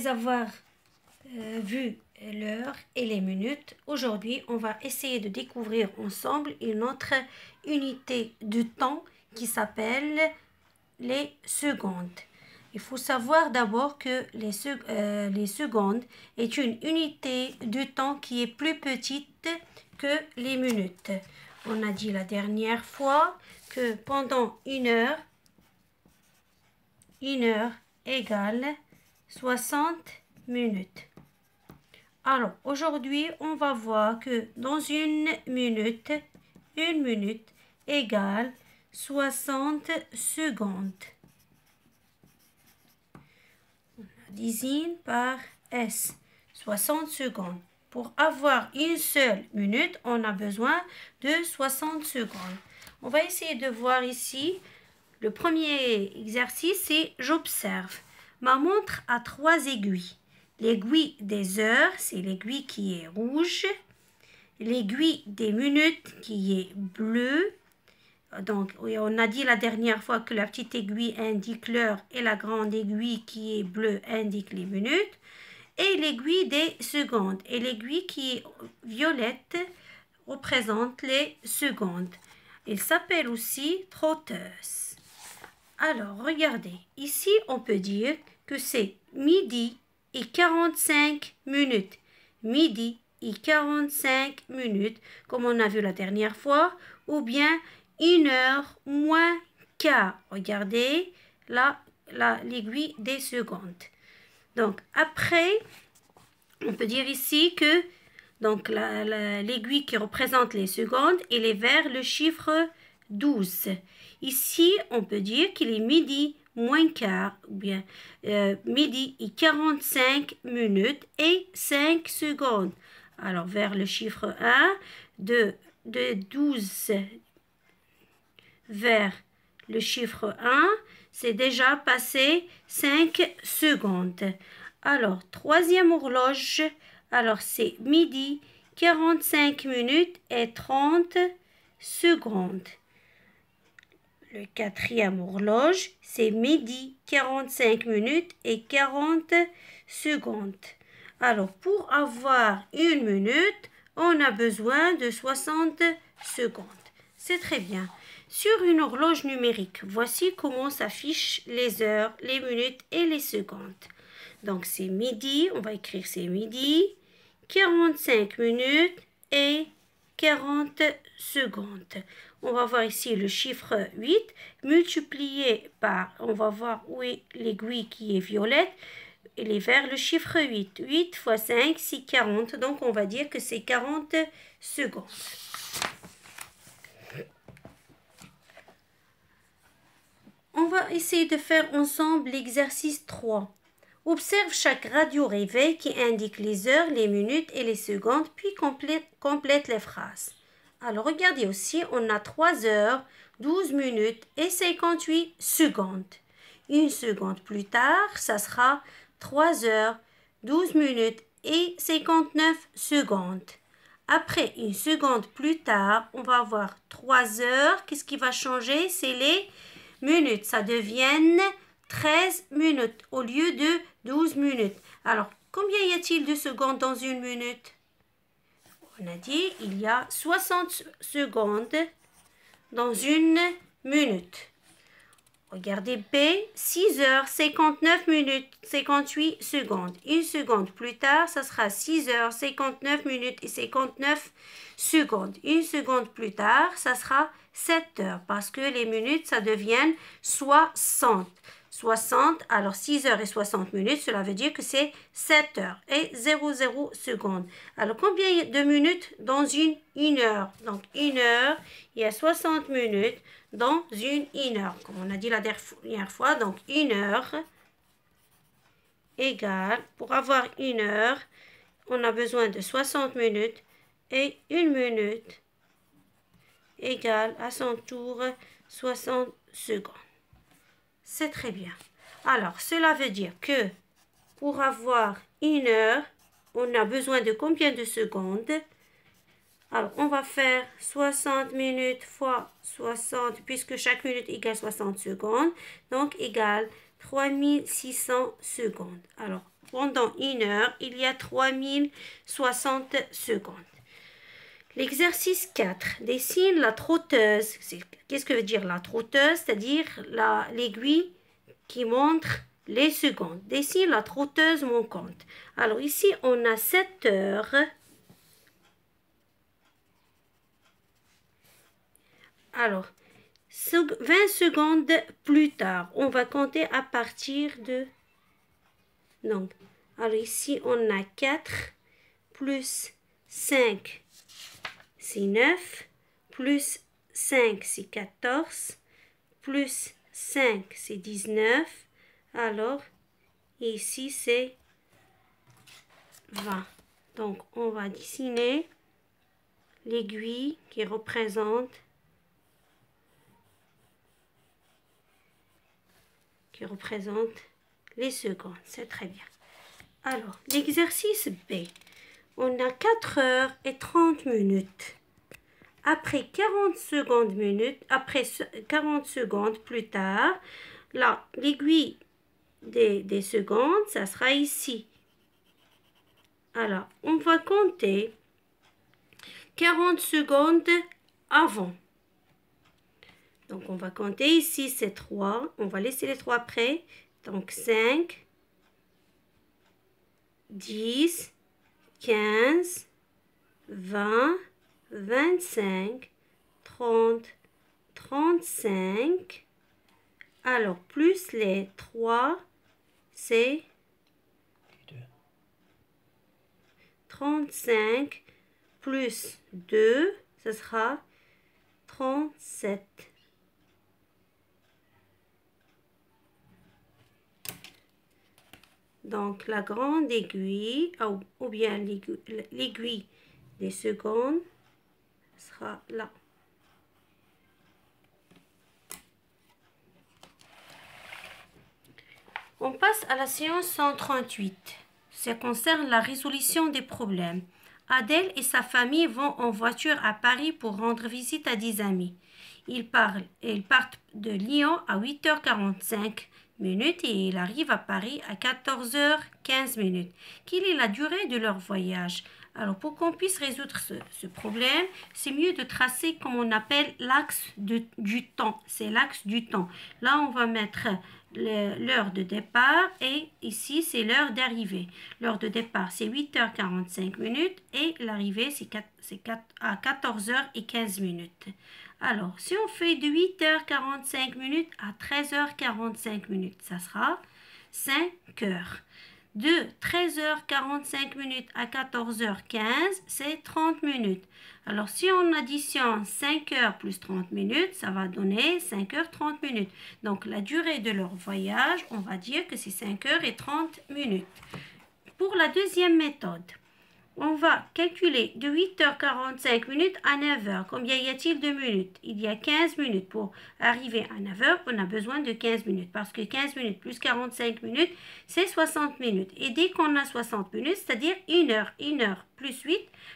Après avoir vu l'heure et les minutes, aujourd'hui, on va essayer de découvrir ensemble une autre unité de temps qui s'appelle les secondes. Il faut savoir d'abord que les secondes est une unité de temps qui est plus petite que les minutes. On a dit la dernière fois que pendant une heure égale 60 minutes. Alors, aujourd'hui, on va voir que dans une minute égale 60 secondes. On désigne par S, 60 secondes. Pour avoir une seule minute, on a besoin de 60 secondes. On va essayer de voir ici. Le premier exercice, c'est j'observe. Ma montre a 3 aiguilles. L'aiguille des heures, c'est l'aiguille qui est rouge. L'aiguille des minutes qui est bleue. Donc, on a dit la dernière fois que la petite aiguille indique l'heure et la grande aiguille qui est bleue indique les minutes. Et l'aiguille des secondes. Et l'aiguille qui est violette représente les secondes. Il s'appelle aussi trotteuse. Alors, regardez. Ici, on peut dire que c'est midi et 45 minutes. Midi et 45 minutes, comme on a vu la dernière fois, ou bien 1 heure moins quart. Regardez l'aiguille des secondes. Donc, après, on peut dire ici que l'aiguille qui représente les secondes, elle est vers le chiffre 12. Ici, on peut dire qu'il est midi moins quart, ou bien midi et 45 minutes et 5 secondes. Alors, vers le chiffre 1, de 12 vers le chiffre 1, c'est déjà passé 5 secondes. Alors, troisième horloge, alors c'est midi, 45 minutes et 30 secondes. Le quatrième horloge, c'est midi, 45 minutes et 40 secondes. Alors, pour avoir une minute, on a besoin de 60 secondes. C'est très bien. Sur une horloge numérique, voici comment s'affichent les heures, les minutes et les secondes. Donc, c'est midi, on va écrire c'est midi, 45 minutes et 40 secondes. On va voir ici le chiffre 8 multiplié par, on va voir où est l'aiguille qui est violette, elle est vers le chiffre 8. 8 fois 5, c'est 40, donc on va dire que c'est 40 secondes. On va essayer de faire ensemble l'exercice 3. Observe chaque radio réveil qui indique les heures, les minutes et les secondes, puis complète les phrases. Alors regardez aussi, on a 3 heures, 12 minutes et 58 secondes. Une seconde plus tard, ça sera 3 heures, 12 minutes et 59 secondes. Après, une seconde plus tard, on va avoir 3 heures. Qu'est-ce qui va changer? C'est les minutes. Ça devient 13 minutes au lieu de 12 minutes. Alors, combien y a-t-il de secondes dans une minute? On a dit il y a 60 secondes dans une minute. Regardez B, 6 heures, 59 minutes, 58 secondes. Une seconde plus tard, ça sera 6 heures, 59 minutes et 59 secondes. Une seconde plus tard, ça sera 7 heures parce que les minutes, ça devient 60. 60, alors 6 heures et 60 minutes, cela veut dire que c'est 7 heures et 00 secondes. Alors, combien de minutes dans une heure? Donc, une heure, il y a 60 minutes dans une heure. Comme on a dit la dernière fois, donc une heure égale, pour avoir une heure, on a besoin de 60 minutes et une minute égale à son tour 60 secondes. C'est très bien. Alors, cela veut dire que pour avoir une heure, on a besoin de combien de secondes? Alors, on va faire 60 minutes fois 60, puisque chaque minute égale 60 secondes. Donc, égale 3600 secondes. Alors, pendant 1 heure, il y a 3060 secondes. L'exercice 4. Dessine la trotteuse. Qu'est-ce que veut dire la trotteuse? C'est-à-dire l'aiguille qui montre les secondes. Dessine la trotteuse manquante. Alors ici, on a 7 heures. Alors, 20 secondes plus tard, on va compter à partir de... Donc, alors ici, on a 4 plus 5, c'est 9, plus 5, c'est 14, plus 5, c'est 19. Alors, ici, c'est 20. Donc, on va dessiner l'aiguille qui représente les secondes. C'est très bien. Alors, l'exercice B. On a 4 heures et 30 minutes. Après 40 secondes plus tard, là, l'aiguille des secondes, ça sera ici. Alors, on va compter 40 secondes avant. Donc, on va compter ici, c'est 3. On va laisser les 3 près. Donc, 5, 10, 15, 20, 25, 30, 35. Alors, plus les 3, c'est 35, plus 2, ce sera 37. Donc, la grande aiguille, ou bien l'aiguille des secondes, sera là. On passe à la séance 138. Ça concerne la résolution des problèmes. Adèle et sa famille vont en voiture à Paris pour rendre visite à des amis. Ils partent de Lyon à 8h45 minutes et ils arrivent à Paris à 14h15 minutes. Quelle est la durée de leur voyage? Alors, pour qu'on puisse résoudre ce problème, c'est mieux de tracer comme on appelle l'axe du temps. C'est l'axe du temps. Là, on va mettre l'heure de départ et ici, c'est l'heure d'arrivée. L'heure de départ, c'est 8h45 minutes et l'arrivée, c'est à 14h15 minutes. Alors, si on fait de 8h45 minutes à 13h45 minutes, ça sera 5 heures. De 13h45 minutes à 14h15, c'est 30 minutes. Alors, si on additionne 5 heures plus 30 minutes, ça va donner 5 heures 30 minutes. Donc, la durée de leur voyage, on va dire que c'est 5 heures et 30 minutes. Pour la deuxième méthode, on va calculer de 8h45 minutes à 9h. Combien y a-t-il de minutes? Il y a 15 minutes. Pour arriver à 9h, on a besoin de 15 minutes. Parce que 15 minutes plus 45 minutes, c'est 60 minutes. Et dès qu'on a 60 minutes, c'est-à-dire 1 heure. 1 heure plus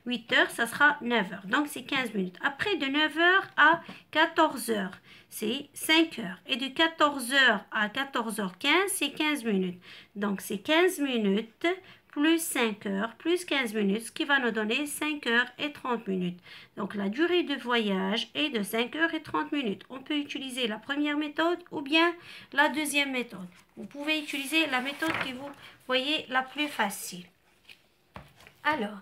8 heures, ça sera 9 heures. Donc, c'est 15 minutes. Après, de 9h à 14h, c'est 5 heures. Et de 14h à 14h15, c'est 15 minutes. Donc, c'est 15 minutes plus 5 heures, plus 15 minutes, ce qui va nous donner 5 heures et 30 minutes. Donc, la durée de voyage est de 5 heures et 30 minutes. On peut utiliser la première méthode ou bien la deuxième méthode. Vous pouvez utiliser la méthode que vous voyez la plus facile. Alors,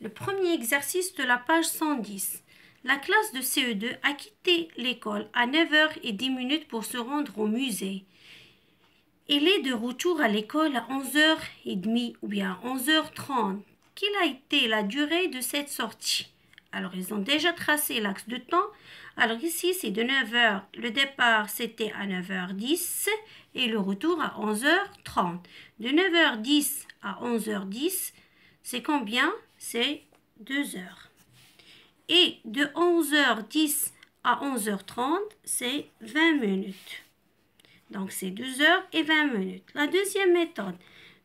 le premier exercice de la page 110. La classe de CE2 a quitté l'école à 9h10 pour se rendre au musée. Il est de retour à l'école à 11h30 ou bien 11h30. Quelle a été la durée de cette sortie? Alors, ils ont déjà tracé l'axe de temps. Alors, ici, c'est de 9h. Le départ, c'était à 9h10 et le retour à 11h30. De 9h10 à 11h10, c'est combien? C'est 2 heures. Et de 11h10 à 11h30, c'est 20 minutes. Donc, c'est 2 heures et 20 minutes. La deuxième méthode,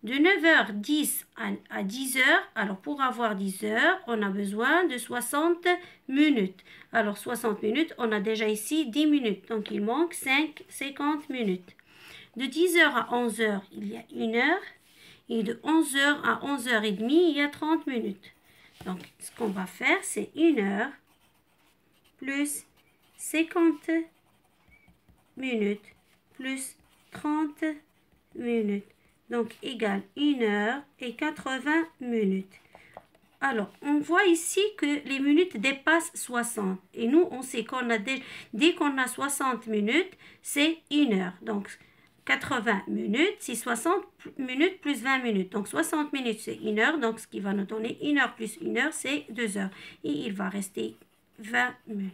de 9h10 à 10h, alors pour avoir 10 heures, on a besoin de 60 minutes. Alors, 60 minutes, on a déjà ici 10 minutes. Donc, il manque 50 minutes. De 10h à 11h, il y a 1 heure. Et de 11h à 11h30, il y a 30 minutes. Donc, ce qu'on va faire, c'est 1 heure plus 50 minutes plus 30 minutes. Donc, égale 1 heure et 80 minutes. Alors, on voit ici que les minutes dépassent 60. Et nous, on sait qu'on a dès qu'on a 60 minutes, c'est 1 heure. Donc, 80 minutes, c'est 60 minutes plus 20 minutes. Donc, 60 minutes, c'est 1 heure. Donc, ce qui va nous donner 1 heure plus 1 heure, c'est 2 heures. Et il va rester 20 minutes.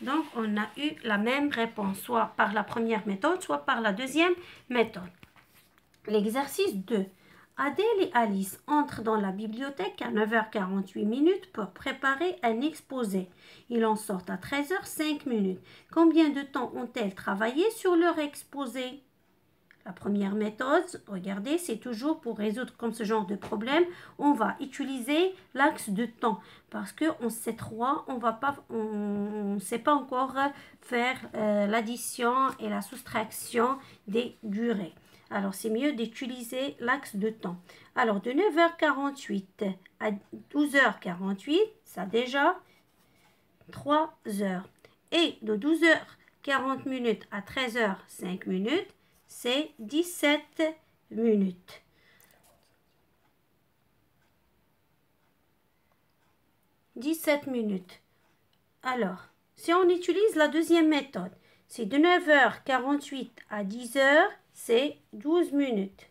Donc, on a eu la même réponse, soit par la première méthode, soit par la deuxième méthode. L'exercice 2. Adèle et Alice entrent dans la bibliothèque à 9h48 minutes pour préparer un exposé. Ils en sortent à 13h05 minutes. Combien de temps ont-elles travaillé sur leur exposé? La première méthode, regardez, c'est toujours pour résoudre comme ce genre de problème, on va utiliser l'axe de temps parce qu'on sait trois, on ne sait pas encore faire l'addition et la soustraction des durées. Alors, c'est mieux d'utiliser l'axe de temps. Alors, de 9h48 à 12h48, ça déjà 3 heures. Et de 12h40 minutes à 13h05 minutes, c'est 17 minutes. Alors, si on utilise la deuxième méthode, c'est de 9h48 à 10h, c'est 12 minutes.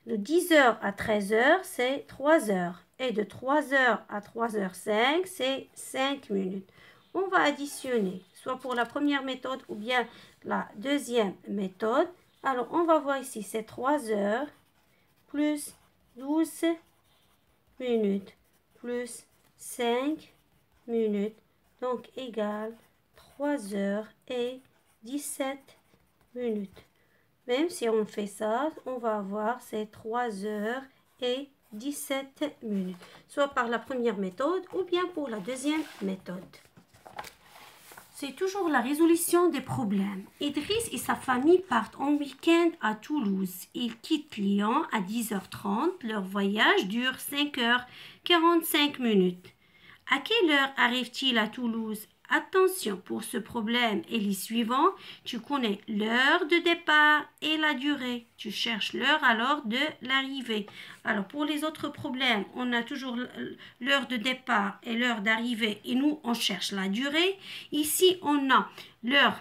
De 10h à 13h, c'est 3 heures. Et de 3h à 3h05, c'est 5 minutes. On va additionner, soit pour la première méthode ou bien la deuxième méthode. Alors, on va voir ici, c'est 3 heures plus 12 minutes plus 5 minutes. Donc, égale 3 heures et 17 minutes. Même si on fait ça, on va avoir ces 3 heures et 17 minutes. Soit par la première méthode ou bien pour la deuxième méthode. C'est toujours la résolution des problèmes. Idriss et sa famille partent en week-end à Toulouse. Ils quittent Lyon à 10h30. Leur voyage dure 5h45 minutes. À quelle heure arrivent-ils à Toulouse? Attention, pour ce problème et les suivants, tu connais l'heure de départ et la durée. Tu cherches l'heure alors de l'arrivée. Alors, pour les autres problèmes, on a toujours l'heure de départ et l'heure d'arrivée et nous, on cherche la durée. Ici, on a l'heure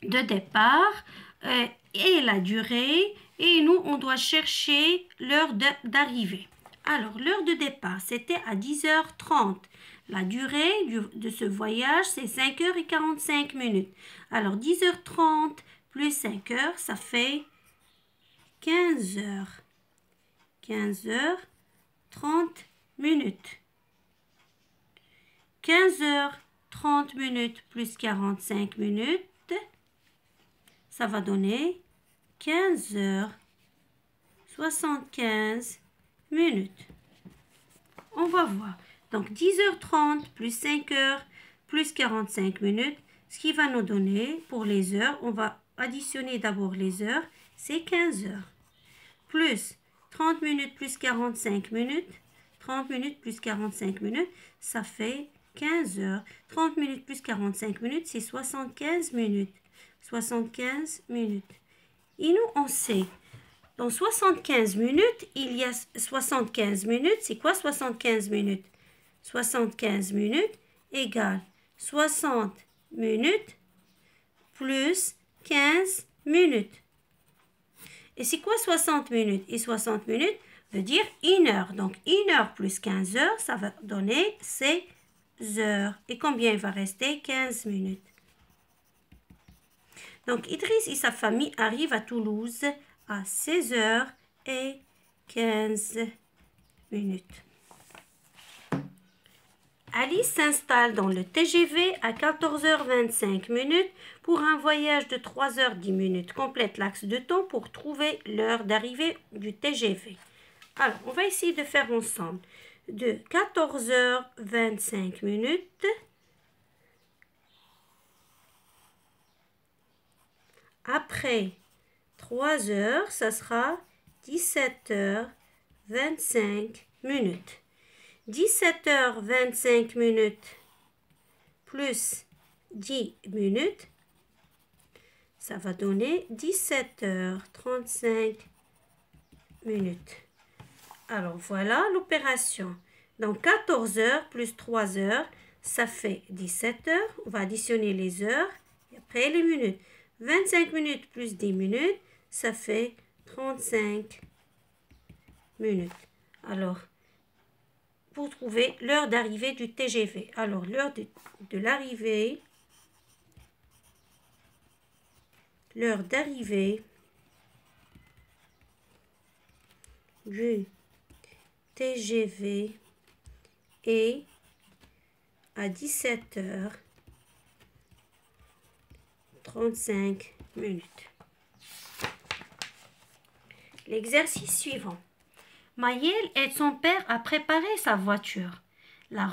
de départ et la durée et nous, on doit chercher l'heure d'arrivée. Alors, l'heure de départ, c'était à 10h30. La durée de ce voyage, c'est 5h45 minutes. Alors, 10h30 plus 5h, ça fait 15 heures. 15h30 minutes. 15h30 minutes plus 45 minutes, ça va donner 15h75 minutes. On va voir. Donc, 10h30 plus 5h plus 45 minutes, ce qui va nous donner pour les heures, on va additionner d'abord les heures, c'est 15 heures. Plus 30 minutes plus 45 minutes, 30 minutes plus 45 minutes, ça fait 15 heures. 30 minutes plus 45 minutes, c'est 75 minutes. 75 minutes. Et nous, on sait, dans 75 minutes, il y a 75 minutes. C'est quoi 75 minutes? 75 minutes égale 60 minutes plus 15 minutes. Et c'est quoi 60 minutes? Et 60 minutes veut dire 1 heure. Donc 1 heure plus 15 heures, ça va donner 16 heures. Et combien il va rester? 15 minutes. Donc Idriss et sa famille arrivent à Toulouse à 16h15 minutes. Alice s'installe dans le TGV à 14h25 minutes pour un voyage de 3h10 minutes. Complète l'axe de temps pour trouver l'heure d'arrivée du TGV. Alors, on va essayer de faire ensemble. De 14h25 minutes après 3 heures, ça sera 17h25 minutes. 17h25 minutes plus 10 minutes, ça va donner 17h35 minutes. Alors, voilà l'opération. Donc, 14 heures plus 3 heures, ça fait 17 heures. On va additionner les heures et après les minutes. 25 minutes plus 10 minutes, ça fait 35 minutes. Alors, pour trouver l'heure d'arrivée du TGV. Alors, l'heure de l'arrivée, l'heure d'arrivée du TGV est à 17h35 minutes. L'exercice suivant. Maëlle aide son père à préparer sa voiture. À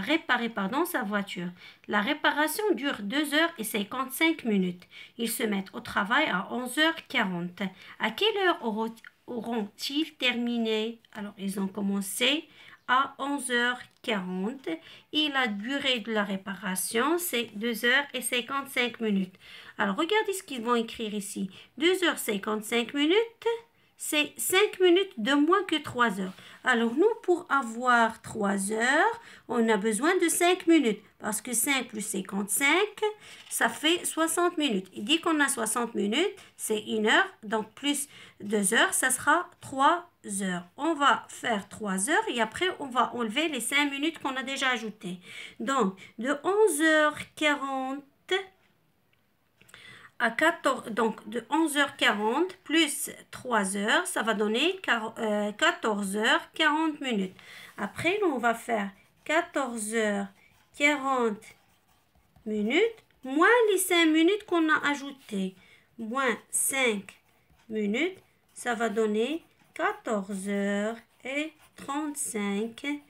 réparer sa voiture. La réparation dure 2h55 minutes. Ils se mettent au travail à 11h40. À quelle heure auront-ils terminé? Alors, ils ont commencé à 11h40 et la durée de la réparation, c'est 2h55 minutes. Alors, regardez ce qu'ils vont écrire ici. 2h55 minutes, c'est 5 minutes de moins que 3 heures. Alors, nous, pour avoir 3 heures, on a besoin de 5 minutes. Parce que 5 plus 55, ça fait 60 minutes. Et dès qu'on a 60 minutes, c'est 1 heure. Donc, plus 2 heures, ça sera 3 heures. On va faire 3 heures et après, on va enlever les 5 minutes qu'on a déjà ajoutées. Donc, de 11h40 à 14, donc de 11h40 plus 3 heures, ça va donner 14h40 minutes. Après, nous, on va faire 14h40 minutes moins les 5 minutes qu'on a ajoutées. Moins 5 minutes, ça va donner 14h35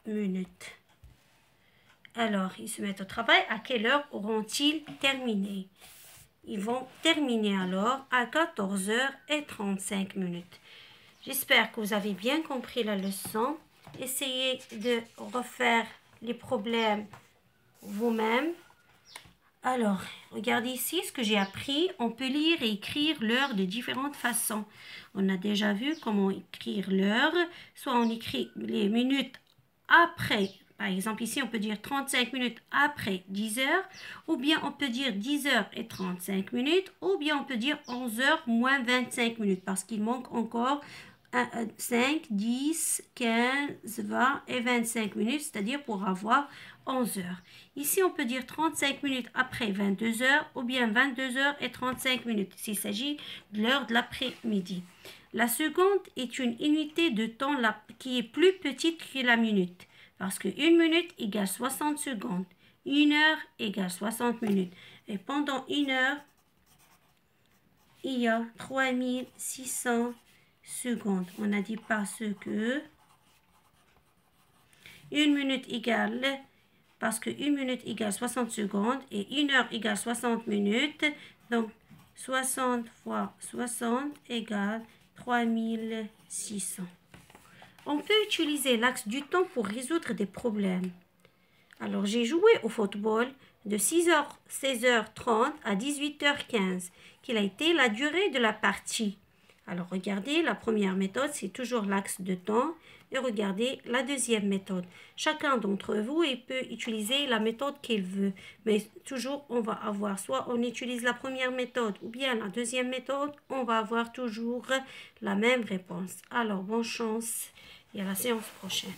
minutes. Alors, ils se mettent au travail. À quelle heure auront-ils terminé? Ils vont terminer alors à 14h35 minutes. J'espère que vous avez bien compris la leçon. Essayez de refaire les problèmes vous-même. Alors, regardez ici ce que j'ai appris. On peut lire et écrire l'heure de différentes façons. On a déjà vu comment écrire l'heure. Soit on écrit les minutes après. Par exemple, ici, on peut dire 35 minutes après 10 heures, ou bien on peut dire 10 heures et 35 minutes, ou bien on peut dire 11 heures moins 25 minutes, parce qu'il manque encore 5, 10, 15, 20 et 25 minutes, c'est-à-dire pour avoir 11 heures. Ici, on peut dire 35 minutes après 22 heures, ou bien 22 heures et 35 minutes, s'il s'agit de l'heure de l'après-midi. La seconde est une unité de temps qui est plus petite que la minute. Parce que 1 minute égale 60 secondes. 1 heure égale 60 minutes. Et pendant 1 heure, il y a 3600 secondes. On a dit parce que 1 minute égale, parce que 1 minute égale 60 secondes et 1 heure égale 60 minutes. Donc, 60 fois 60 égale 3600. On peut utiliser l'axe du temps pour résoudre des problèmes. Alors, j'ai joué au football de 16h30 à 18h15, qui a été la durée de la partie. Alors, regardez, la première méthode, c'est toujours l'axe de temps. Et regardez la deuxième méthode. Chacun d'entre vous peut utiliser la méthode qu'il veut. Mais toujours, on va avoir, soit on utilise la première méthode ou bien la deuxième méthode, on va avoir toujours la même réponse. Alors, bonne chance et à la séance prochaine.